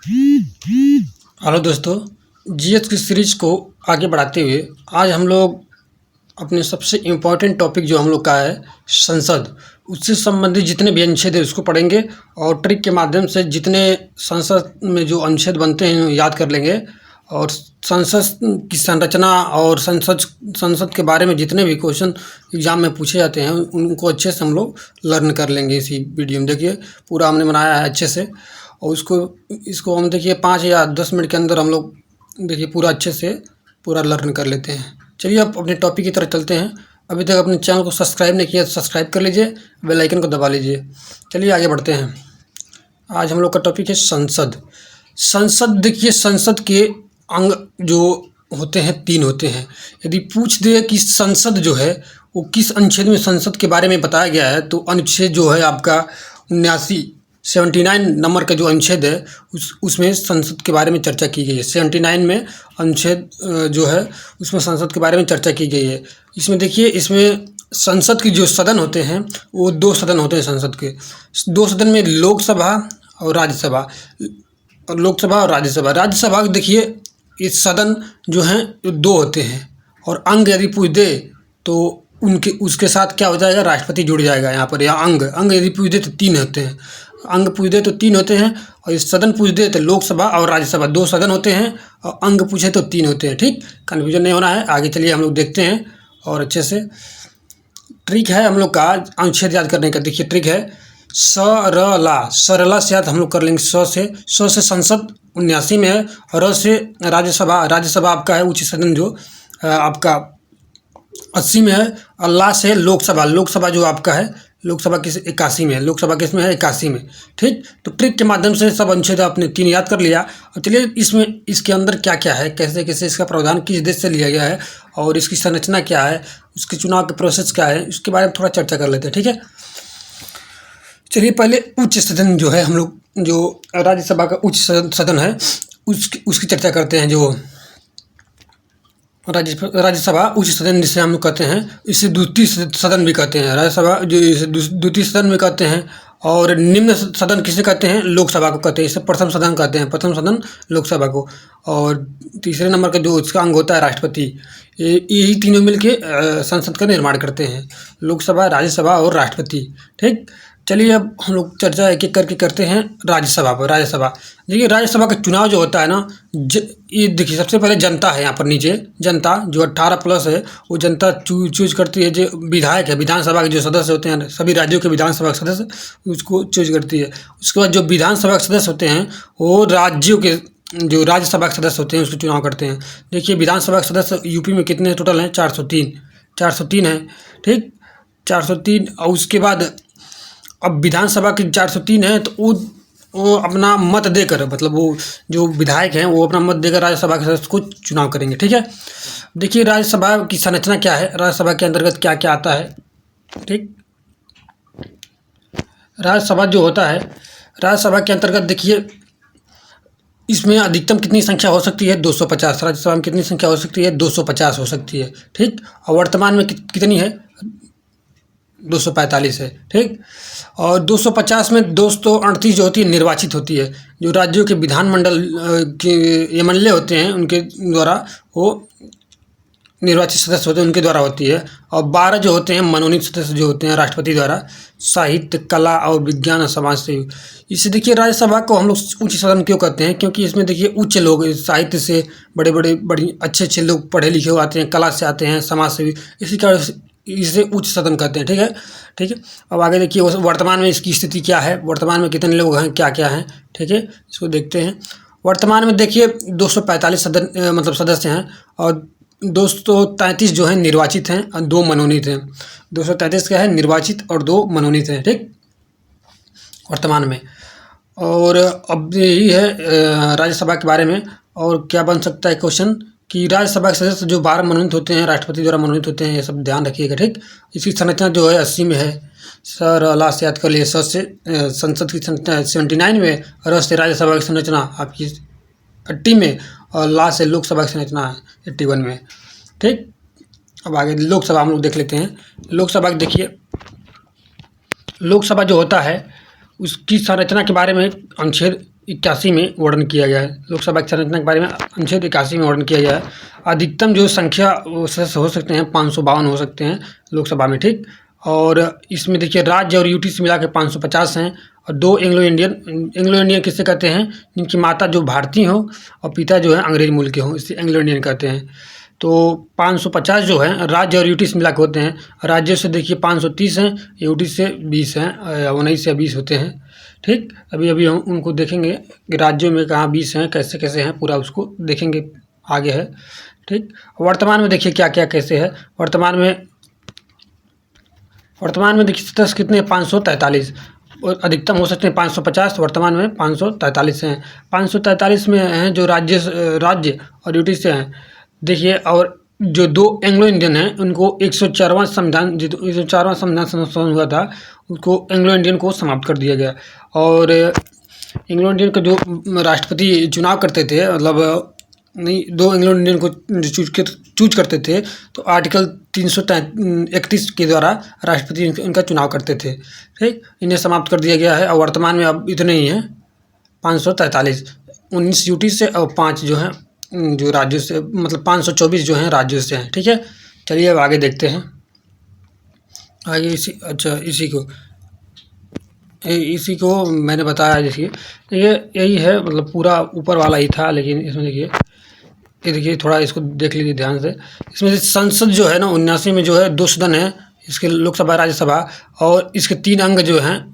Hello दोस्तों, GS की series को आगे बढ़ाते हुए आज हम लोग अपने सबसे इम्पोर्टेंट टॉपिक जो हम लोग का है संसद, उससे संबंधित जितने भी अनुच्छेद है उसको पढ़ेंगे और ट्रिक के माध्यम से जितने संसद में जो अनुच्छेद बनते हैं याद कर लेंगे और संसद की संरचना और संसद के बारे में जितने भी क्वेश्चन एग्ज़ाम में पूछे जाते हैं उनको अच्छे से हम लोग लर्न कर लेंगे। इसी वीडियो में देखिए पूरा हमने बनाया है अच्छे से और इसको हम देखिए 5 या 10 मिनट के अंदर हम लोग देखिए पूरा अच्छे से पूरा लर्न कर लेते हैं। चलिए अब अपने टॉपिक की तरफ चलते हैं। अभी तक अपने चैनल को सब्सक्राइब नहीं किया तो सब्सक्राइब कर लीजिए, बेल आइकन को दबा लीजिए। चलिए आगे बढ़ते हैं। आज हम लोग का टॉपिक है संसद। संसद देखिए संसद के अंग जो होते हैं 3 होते हैं। यदि पूछ दे कि संसद जो है वो किस अनुच्छेद में संसद के बारे में बताया गया है तो अनुच्छेद जो है आपका 79 नंबर का जो अनुच्छेद है उसमें संसद के बारे में चर्चा की गई है। 79 में अनुच्छेद जो है उसमें संसद के बारे में चर्चा की गई है। इसमें देखिए इसमें संसद के जो सदन होते हैं वो 2 सदन होते हैं। संसद के 2 सदन में लोकसभा और राज्यसभा राज्यसभा देखिए इस सदन जो हैं 2 होते हैं और अंग यदि पूछ दे तो उसके साथ क्या हो जाएगा, राष्ट्रपति जुड़ जाएगा यहाँ पर। या अंग यदि पूछ दे तो 3 होते हैं। अंग पूछ दे तो 3 होते हैं और इस सदन पूछ दे तो लोकसभा और राज्यसभा 2 सदन होते हैं और अंग पूछे तो 3 होते हैं। ठीक, कन्फ्यूजन नहीं होना है। आगे चलिए हम लोग देखते हैं और अच्छे से ट्रिक है हम लोग का अनुच्छेद याद करने का। देखिए ट्रिक है सरला से याद हम लोग कर लेंगे। स से संसद 79 में है और र से राज्यसभा आपका है उच्च सदन जो आपका 80 में है और ला से लोकसभा जो आपका है लोकसभा किस 81 में है। लोकसभा किस में है 81 में। ठीक, तो ट्रिक के माध्यम से सब अनुच्छेद आपने 3 याद कर लिया। और चलिए इसमें इसके अंदर क्या क्या है, कैसे कैसे इसका प्रावधान किस देश से लिया गया है और इसकी संरचना क्या है, उसके चुनाव के प्रोसेस क्या है, उसके बारे में थोड़ा चर्चा कर लेते हैं। ठीक है, चलिए पहले उच्च सदन जो है हम लोग जो राज्यसभा का उच्च सदन है उसकी चर्चा करते हैं। जो राज्यसभा उच्च सदन जिसे हम लोग कहते हैं, इसे द्वितीय सदन भी कहते हैं। राज्यसभा जो इसे द्वितीय सदन भी कहते हैं और निम्न सदन किसे कहते हैं, लोकसभा को कहते हैं। इसे प्रथम सदन कहते हैं, प्रथम सदन लोकसभा को। और तीसरे नंबर का जो इसका अंग होता है राष्ट्रपति, यही तीनों मिलके संसद का निर्माण करते हैं, लोकसभा, राज्यसभा और राष्ट्रपति। ठीक, चलिए अब हम लोग चर्चा एक एक करके करते हैं राज्यसभा पर। देखिए राज्यसभा का चुनाव जो होता है ना, ये देखिए सबसे पहले जनता है यहाँ पर नीचे। जनता जो 18+ है वो जनता चूज करती है। जो विधायक है, विधानसभा के जो सदस्य होते हैं, सभी राज्यों के विधानसभा के सदस्य उसको चूज करती है। उसके बाद जो विधानसभा के सदस्य होते हैं वो राज्यों के जो राज्यसभा के सदस्य होते हैं उसको चुनाव करते हैं। देखिए विधानसभा के सदस्य यूपी में कितने टोटल हैं, 403 है। ठीक, 403। और उसके बाद अब विधानसभा की 403 है तो वो अपना मत देकर, मतलब वो जो विधायक हैं वो अपना मत देकर राज्यसभा के सदस्य को चुनाव करेंगे। ठीक है, देखिए राज्यसभा की संरचना क्या है, राज्यसभा के अंतर्गत क्या क्या आता है। ठीक, राज्यसभा जो होता है, राज्यसभा के अंतर्गत देखिए इसमें अधिकतम कितनी संख्या हो सकती है, 250। राज्यसभा में कितनी संख्या हो सकती है, 250 हो सकती है। ठीक, और वर्तमान में कितनी है, 245 है। ठीक, और 250 में 238 जो होती है निर्वाचित होती है। जो राज्यों के विधानमंडल के एमएलए होते हैं उनके द्वारा वो निर्वाचित सदस्य होते हैं, उनके द्वारा होती है। और 12 जो होते हैं मनोनीत सदस्य जो होते हैं राष्ट्रपति द्वारा, साहित्य, कला और विज्ञान और समाज सेवी। इसे देखिए राज्यसभा को हम लोग उच्च सदन क्यों कहते हैं, क्योंकि इसमें देखिए उच्च लोग, साहित्य से बड़ी अच्छे लोग पढ़े लिखे हुए आते हैं, कला से आते हैं, समाज सेवी, इसी कारण इसे उच्च सदन कहते हैं। ठीक है। अब आगे देखिए वर्तमान में इसकी स्थिति क्या है, वर्तमान में कितने लोग हैं, क्या क्या हैं। ठीक है, इसको देखते हैं। वर्तमान में देखिए 245 सदस्य हैं और 233 जो हैं निर्वाचित हैं और 2 मनोनीत हैं। 233 क्या है, निर्वाचित और 2 मनोनीत हैं। ठीक, वर्तमान में। और अब यही है राज्यसभा के बारे में। और क्या बन सकता है क्वेश्चन कि राज्यसभा के सदस्य जो 12 मनोनीत होते हैं, राष्ट्रपति द्वारा मनोनीत होते हैं, ये सब ध्यान रखिएगा। ठीक, इसकी संरचना जो है 80 में है। ला से याद कर लिए। से संसद की संरचना 79 में, र से राज्यसभा की संरचना आपकी 80 में और ला से लोकसभा की संरचना 81 में। ठीक, अब आगे लोकसभा हम लोग देख लेते हैं। लोकसभा देखिए, लोकसभा जो होता है उसकी संरचना के बारे में अनुच्छेद 81 में वर्णन किया गया है। लोकसभा की संरचना के बारे में अनुच्छेद 81 में वर्णन किया गया है। अधिकतम जो संख्या सदस्य हो सकते हैं 552 हो सकते हैं लोकसभा में, ठीक। और इसमें देखिए राज्य और यूटी से मिला के 550 हैं। और 2 एंग्लो इंडियन किससे कहते हैं, जिनकी माता जो भारतीय हो और पिता जो है अंग्रेज मूल के हों, इससे एंग्लो इंडियन कहते हैं। तो 550 जो है राज्य और यूटी से मिला के होते हैं। राज्यों से देखिए 530 हैं, यूटी से 20 हैं, 19 या 20 होते हैं, ठीक। अभी हम उनको देखेंगे कि राज्यों में कहाँ 20 हैं, कैसे कैसे हैं, पूरा उसको देखेंगे आगे है, ठीक। वर्तमान में देखिए क्या क्या कैसे है। वर्तमान में देखिए सदस्य कितने हैं, 543। अधिकतम हो सकते हैं 550, वर्तमान में 543 हैं। 543 में हैं जो राज्य और यूटी से हैं, देखिए। और जो 2 एंग्लो इंडियन हैं उनको 104वां संशोधन हुआ था, उसको एंग्लो इंडियन को समाप्त कर दिया गया। और एंग्लो इंडियन का जो राष्ट्रपति चुनाव करते थे, मतलब नहीं, 2 एंग्लो इंडियन को चूज करते थे, तो आर्टिकल 331 के द्वारा राष्ट्रपति इनका चुनाव करते थे, ठीक। इन्हें समाप्त कर दिया गया है और वर्तमान में अब इतने ही हैं 543, 19 यूटी से और 5 जो हैं जो राज्यों से, मतलब 524 जो हैं राज्यों से हैं, ठीक है। चलिए अब आगे देखते हैं। आगे इसी को मैंने बताया, देखिए ये यही है, मतलब पूरा ऊपर वाला ही था, लेकिन इसमें देखिए ये देखिए थोड़ा इसको देख लीजिए ध्यान से। इसमें से संसद जो है ना 79 में जो है 2 सदन है, इसके लोकसभा राज्यसभा, और इसके 3 अंग जो हैं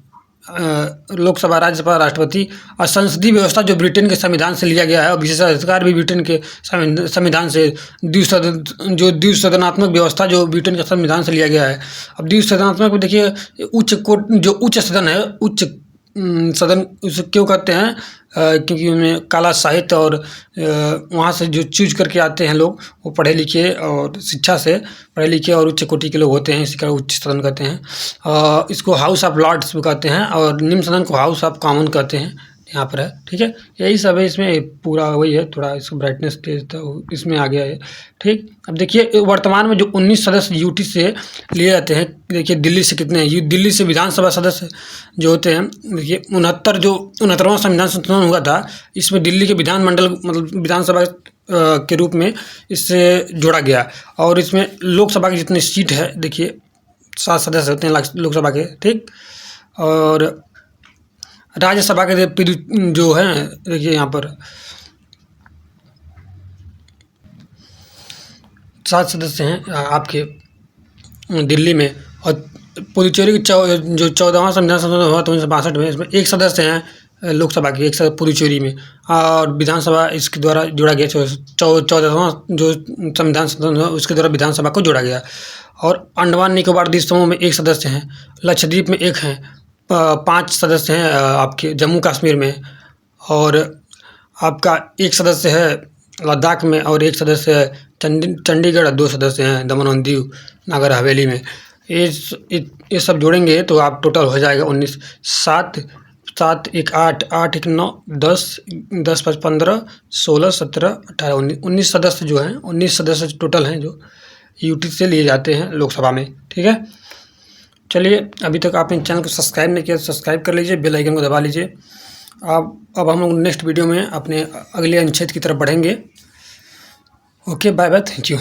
लोकसभा राज्यसभा राष्ट्रपति। और संसदीय व्यवस्था जो ब्रिटेन के संविधान से लिया गया है, और विशेषाधिकार भी ब्रिटेन के संविधान से, द्विसदनात्मक व्यवस्था जो ब्रिटेन के संविधान से लिया गया है। अब द्विसदनात्मक में देखिए उच्च सदन है, उच्च सदन उसे क्यों कहते हैं, क्योंकि उनमें कला साहित्य और वहाँ से जो चूज करके आते हैं लोग, वो पढ़े लिखे और शिक्षा से पढ़े लिखे और उच्च कोटि के लोग होते हैं, इसी का उच्च सदन कहते हैं। इसको हाउस ऑफ लॉर्ड्स भी कहते हैं, और निम्न सदन को हाउस ऑफ कॉमन कहते हैं, यहाँ पर है, ठीक है। यही सब है, इसमें पूरा वही है, थोड़ा इसको ब्राइटनेस तेज था इसमें आ गया है, ठीक। अब देखिए वर्तमान में जो 19 सदस्य यूटी से लिए जाते हैं, देखिए दिल्ली से कितने हैं, दिल्ली से विधानसभा सदस्य जो होते हैं, देखिए 69वां संविधान संशोधन हुआ था, इसमें दिल्ली के विधानमंडल मतलब विधानसभा के रूप में इससे जोड़ा गया। और इसमें लोकसभा की जितनी सीट है, देखिए 7 सदस्य होते हैं लोकसभा के, ठीक। और राज्यसभा के जो हैं, देखिए यहाँ पर 7 सदस्य हैं आपके दिल्ली में। और पुडुचेरी की जो 14वां संविधान संशोधन हुआ 1962 में, इसमें 1 सदस्य हैं लोकसभा की, 1 सदस्य पुडुचेरी में। और विधानसभा इसके द्वारा जोड़ा गया, 14वां जो संविधान संशोधन हुआ उसके द्वारा विधानसभा को जोड़ा गया। और अंडमान निकोबार द्वीप समूह में 1 सदस्य हैं, लक्षद्वीप में 1 हैं, 5 सदस्य हैं आपके जम्मू कश्मीर में। और आपका 1 सदस्य है लद्दाख में, और 1 सदस्य है चंडीगढ़, 2 सदस्य हैं दमन और दीव नागर हवेली में। ये सब जोड़ेंगे तो आप टोटल हो जाएगा 19, 7 7 1 8 8 1 9 10 10 5 15 16 17 18 19 सदस्य जो हैं, 19 सदस्य टोटल हैं जो यूटी से लिए जाते हैं लोकसभा में, ठीक है। चलिए, अभी तक आपने चैनल को सब्सक्राइब नहीं किया, सब्सक्राइब कर लीजिए, बेल आइकन को दबा लीजिए। अब हम लोग नेक्स्ट वीडियो में अपने अगले अनुच्छेद की तरफ बढ़ेंगे। Okay, bye bye, thank you.